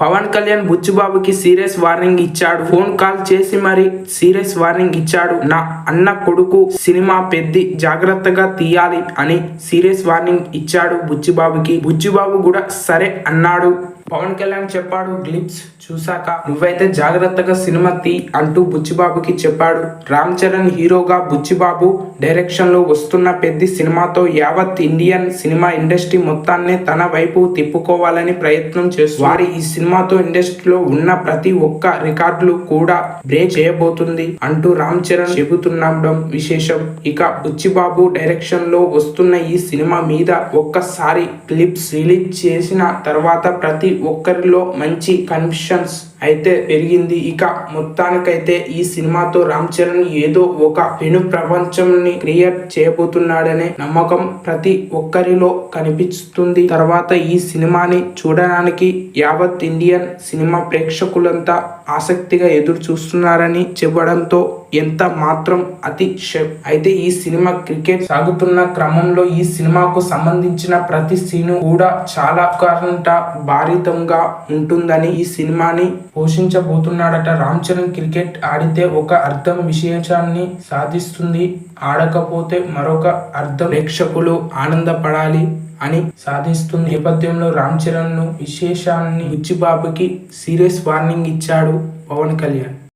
Pawan Kalyan బుచ్చిబాబుకి serious warning ఇచ్చాడు. Phone call చేసి మరి సీరియస్ వార్నింగ్ ఇచ్చాడు. నా అన్న కొడుకు సినిమా పెద్ద జాగ్రత్తగా తీయాలి అని సీరియస్ వార్నింగ్ ఇచ్చాడు బుచ్చిబాబుకి. బుచ్చిబాబు కూడా సరే అన్నాడు. పవన్ కళ్యాణ్ చెప్పాడు, గ్లిప్స్ చూశాక నువ్వైతే జాగ్రత్తగా సినిమా తీ అంటూ బుచ్చిబాబుకి చెప్పాడు. రామ్ చరణ్ హీరోగా బుచ్చిబాబు డైరెక్షన్ లో వస్తున్న పెద్ద సినిమాతో యావత్ ఇండియన్ సినిమా ఇండస్ట్రీ మొత్తాన్ని తన వైపు తిప్పుకోవాలని ప్రయత్నం చేస్తుంది. వారి ఈ సినిమాతో ఇండస్ట్రీలో ఉన్న ప్రతి ఒక్క రికార్డులు కూడా బ్రేక్ చేయబోతుంది అంటూ రామ్ చరణ్ చెబుతుండడం విశేషం. ఇక బుచ్చిబాబు డైరెక్షన్ లో వస్తున్న ఈ సినిమా మీద ఒక్కసారి క్లిప్స్ రిలీజ్ చేసిన తర్వాత ప్రతి ఒక్కరిలో మంచి కన్ఫ్యూషన్స్ అయితే పెరిగింది. ఇక మొత్తానికైతే ఈ సినిమాతో రామ్ చరణ్ ఏదో ఒక పెను ప్రపంచంని క్రియేట్ చేయబోతున్నాడనే నమ్మకం ప్రతి ఒక్కరిలో కనిపిస్తుంది. తర్వాత ఈ సినిమాని చూడడానికి యావత్ ఇండియన్ సినిమా ప్రేక్షకులంతా ఆసక్తిగా ఎదురు చూస్తున్నారని చెప్పడంతో ఎంత మాత్రం అతిశయం. అయితే ఈ సినిమా క్రికెట్ సాగుతున్న క్రమంలో ఈ సినిమాకు సంబంధించిన ప్రతి సీను కూడా చాలా భారితంగా ఉంటుందని ఈ సినిమాని పోషించబోతున్నాడట. రామ్ చరణ్ క్రికెట్ ఆడితే ఒక అర్థం విశేషాన్ని సాధిస్తుంది, ఆడకపోతే మరొక అర్థం ప్రేక్షకులు ఆనందపడాలి అని సాధిస్తుంది. నేపథ్యంలో రామ్ చరణ్ ను విశేషాన్ని బుచ్చిబాబుకి సీరియస్ వార్నింగ్ ఇచ్చాడు పవన్ కళ్యాణ్.